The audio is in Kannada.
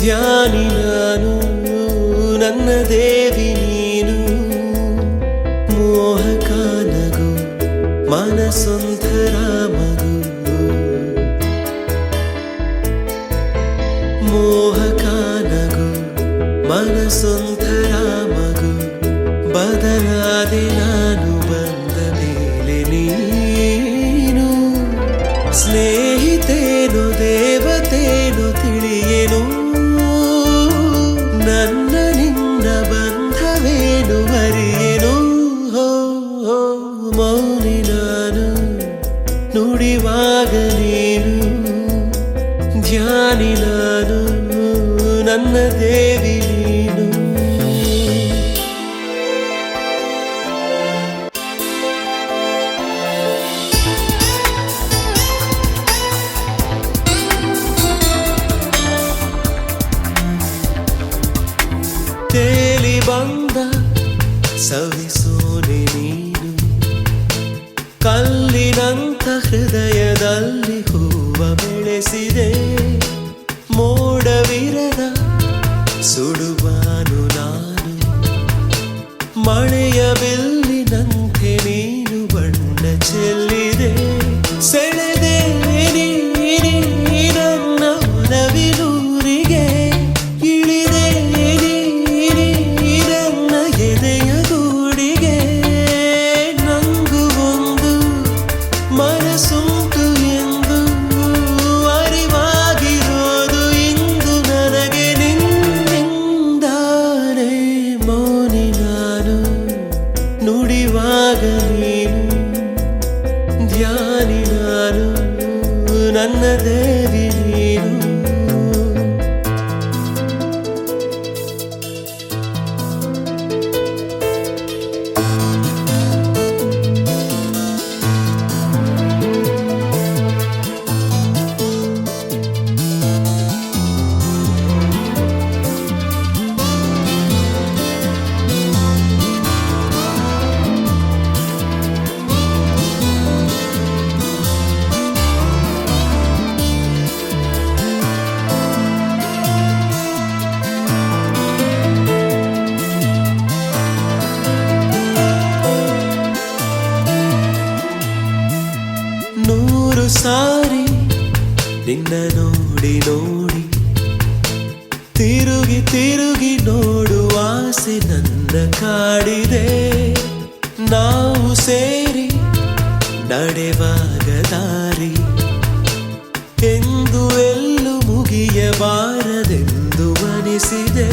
ಧ್ಯಾನಿ ನಾನು ನನ್ನ ದೇವಿ ನೀನು ಮೋಹಕ ನಗು ಮನಸೊಂಥರ ಮಗು ಮೋಹಕ ನಗು ಮನಸೊಂಥರ ಮಗು ಬದಲಾದೆ ನಾನು ಬಂದ ಮೇಲೆ ನೀನು ಸ್ನೇಹಿತೇನು ದೇವತೇನು ತಿಳಿಯೇನು ನನ್ನ ನಿನ್ನ ಬಂಧವೇನು ಅರಿಯೇನು ಮೌನಿ ನಾನು ನುಡಿವಾಗ ನೀನು ಧ್ಯಾನಿ ನಾನು ನನ್ನ ದೇವಿ ನೀನು ತೇಲಿ ಬಂದ ಸವಿಸೋನೆ ನೀನು ಕಲ್ಲಿನಂತ ಹೃದಯದಲ್ಲಿ ಹೂವ ಬೆಳೆಸಿದೆ ಮೋಡವಿರದ ಸುಡುವಾನು ನಾನು ಮಳೆಯ ಬಿಲ್ಲಿನಂತೆ ನೀನು ಬಣ್ಣ ಚೆಲ್ಲಿದೆ ಸೆಳೆದೆ ನನ್ನ ಒಲವಿನೂರಿಗೆ ಇಳಿದೆ ನನ್ನ ಎದೆಯ ಗೂಡಿಗೆ ನಂಗು ಒಂದು ಮನಸ್ಸುಂಟು ಎಂದು ಅರಿವಾಗಿರೋದು ಇಂದು ನನಗೆ ನಿನ್ನಿಂದಾನೆ ಮೌನಿ ನಾನು ನುಡಿವಾಗ ನೀನು ಧ್ಯಾನಿ ನಾನು ನನ್ನ ದೇವಿ ನೀನು ನೂರು ಸಾರಿ ನಿನ್ನ ನೋಡಿ ನೋಡಿ ತಿರುಗಿ ತಿರುಗಿ ನೋಡುವ ಆಸೆ ನನ್ನ ಕಾಡಿದೆ ನಾವು ಸೇರಿ ನಡೆವಾಗ ದಾರಿ ಎಂದು ಎಲ್ಲೂ ಮುಗಿಯಬಾರದೆಂದು ಅನಿಸಿದೆ